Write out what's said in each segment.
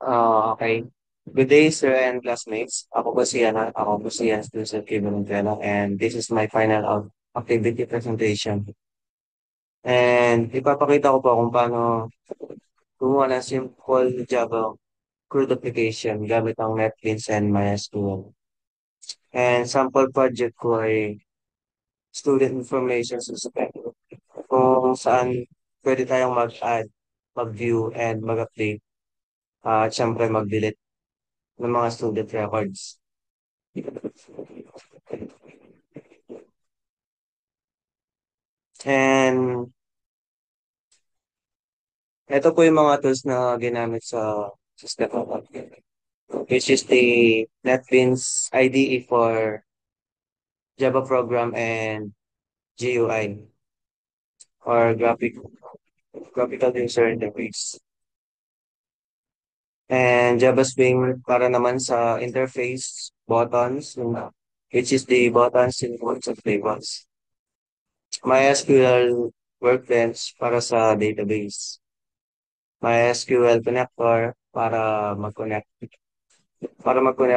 Okay. Good day, sir and classmates. Ako po si Jens Joseph K. Valenzuela, and this is my final activity presentation. And ipapakita ko po kung paano gumawa ng simple Java CRUD application gamit ang NetBeans and MySQL. And sample project ko ay student information system kung saan pwede tayong mag-add, mag-view, and mag-update at syempre mag-delete ng mga student records. And ito po yung mga tools na ginamit sa system ko, which is the NetBeans IDE for Java Program and GUI or Graphical User Interface. And Java Swing para naman sa interface buttons, which is the buttons in words of tables. MySQL Workbench para sa database. MySQL Connector para mag-connect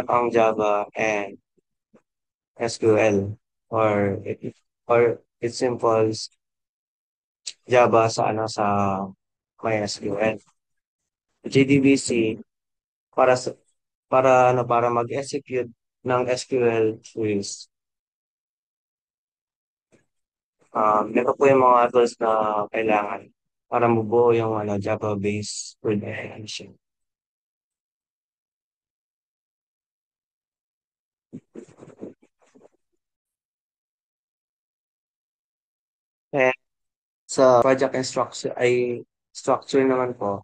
ang Java and SQL or it simples Java sa MySQL. JDBC para sa para mag-execute ng SQL queries. Ito po yung mga tools na kailangan para mabuo yung Java-based code application. And sa project structure naman po,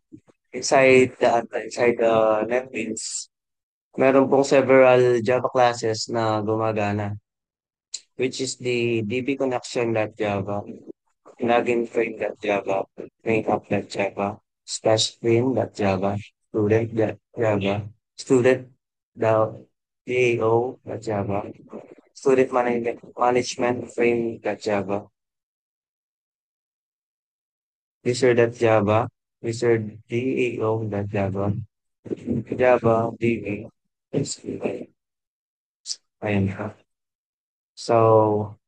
inside the NetBeans, meron pong several Java classes na gumagana, which is the DB connection.java, loginframe.java, mainup.java, splashscreen.java, student.java, student.dao.java, student management frame.java, wizard.java, wizard.dao.java, Java, DB, SQL. Ayan ka. So,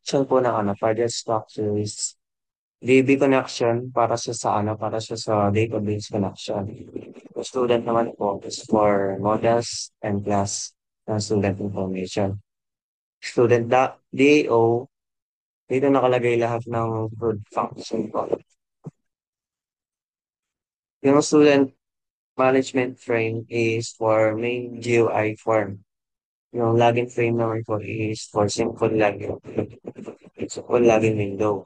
section po ng project structure is DB connection para sa database connection. The student naman po is for models and class ng student information. DAO, dito nakalagay lahat ng root function po. Yung student management frame is for main GUI form. Yung login frame naman po is for simple login window.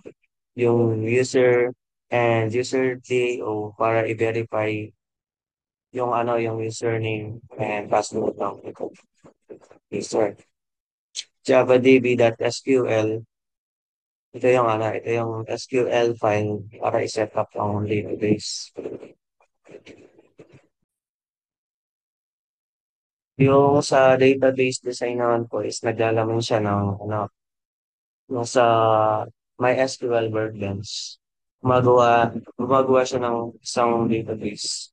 Yung user DAO para i-verify yung username and password ng user. JavaDB.SQL, ito yung SQL file para i-set up ang database. Yung sa database design naman po is naglalaman siya ng yung sa MySQL Workbench. Gumagawa siya ng isang database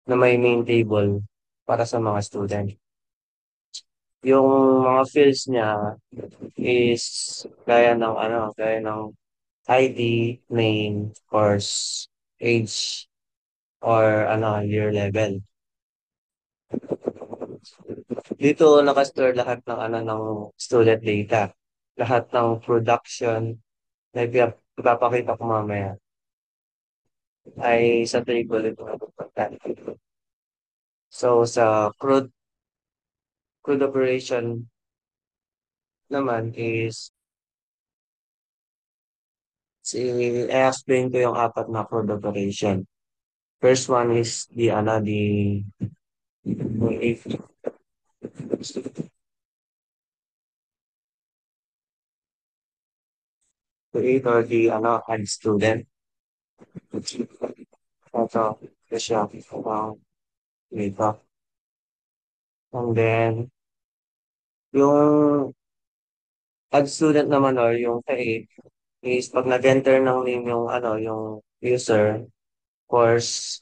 na may main table para sa mga student. Yung mga fields niya is gaya ng ID, name, course, age, or year level. Dito nakastore lahat ng student data. Lahat ng production na ipapakita ko mamaya ay sa table ito napupunta. So sa CRUD operation naman is i-explain ko yung apat na CRUD operation. First one is the create or add student. Ito siya, dito. And then, yung add student naman or yung create, is pag nag-enter ng name yung ano, yung user, course,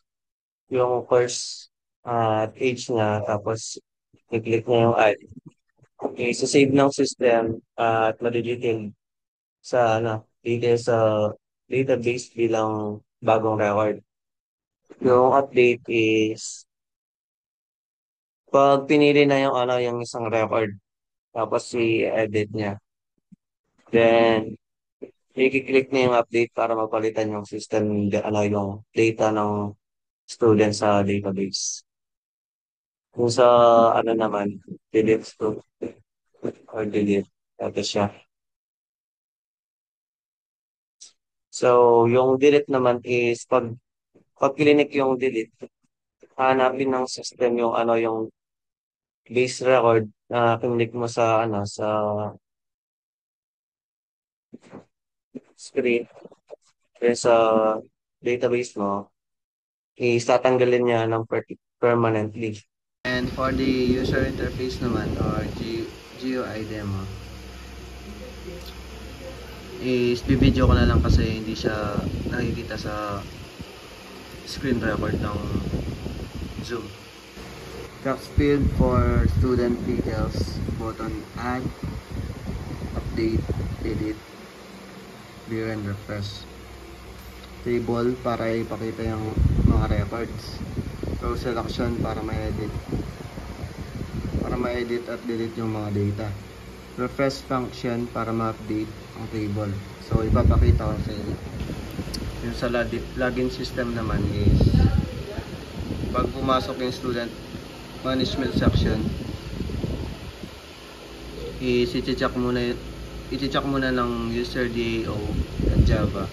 yung course at age niya, tapos i-click niya yung add. Okay, so save ng system at madidetail sa ano, detail sa database bilang bagong record. Yung update is pag pinili na yung ano, yung isang record, tapos i-edit niya. Then, i-click niya yung update para mapalitan yung system, ano, yung data ng student sa database. Kung sa, ano naman, delete to, or delete, ito siya. So, yung delete naman is, pag clinic yung delete, hanapin ng system yung, ano, yung base record na clinic mo sa, ano, sa screen, kaya sa database mo, is tatanggalin niya ng permanently. And for the user interface naman or GUI demo is bibidyo ko na lang kasi hindi siya nakikita sa screen record ng Zoom. Text field for student details, button add, update, edit, view and refresh. Table para ipakita yung mga records. Row selection para ma-edit at delete yung mga data. Refresh function para ma-update ang table. So ipapakita ko sa inyo. Yung sa login system naman is pag pumasok yung student management section is i-check muna ng user DAO at Java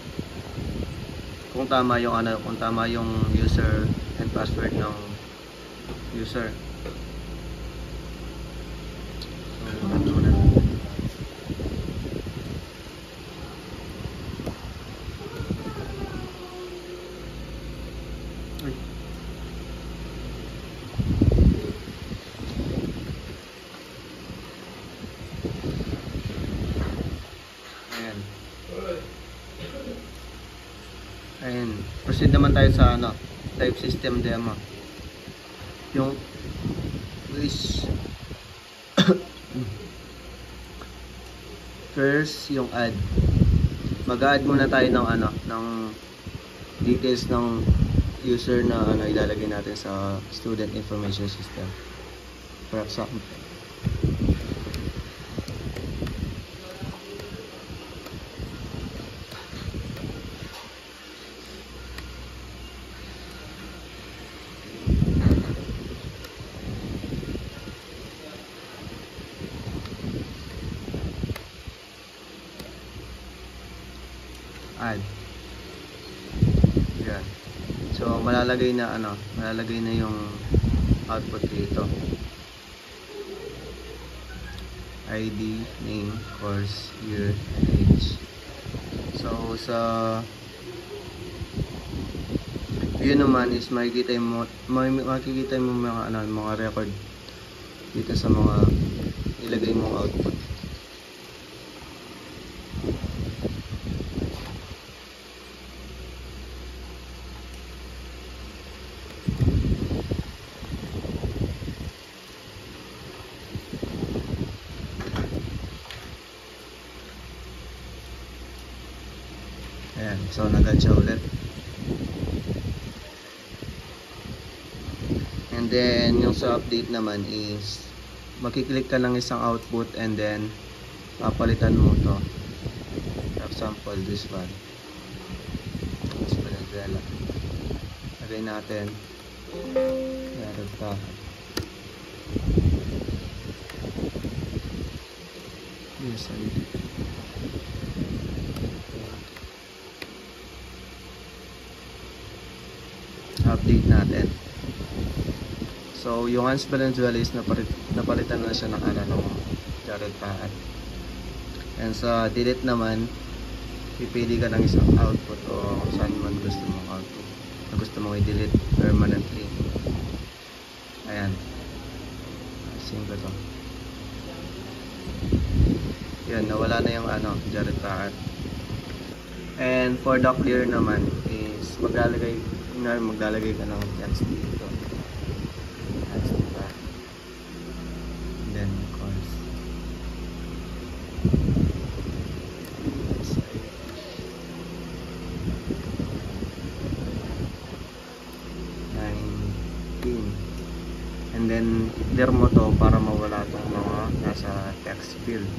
kung tama yung ano, kung tama yung user and password ng user. Ayan, proceed naman tayo sa ano, type system demo. Yung first yung add. Mag-add muna tayo ng ano, ng details ng user na ano ilalagay natin sa student information system. For example, add. Yan. So malalagay na yung output dito. ID, name, course, year, and age. So sa view naman is makikita mo mga record dito sa mga ilagay mong output. Ayan, so nag-add siya ulit. And then yung sa update naman is makiklik ka ng isang output and then papalitan mo to. For example, this one. Venezuela. Lagay natin. Meron pa. Yes, update natin. So yung Hans Valenzuela is napalitan na siya ng ng Jared Paat. And sa delete naman, pipili ka ng isang output o kung saan man gusto mong output na gusto mong i-delete permanently. Ayan, simple to. Yan, nawala na yung Jared Paat. And for the clear naman is maglalagay ka ng text dito. Text, diba? Then course. And then clear mo to para mawala tong mga nasa text field.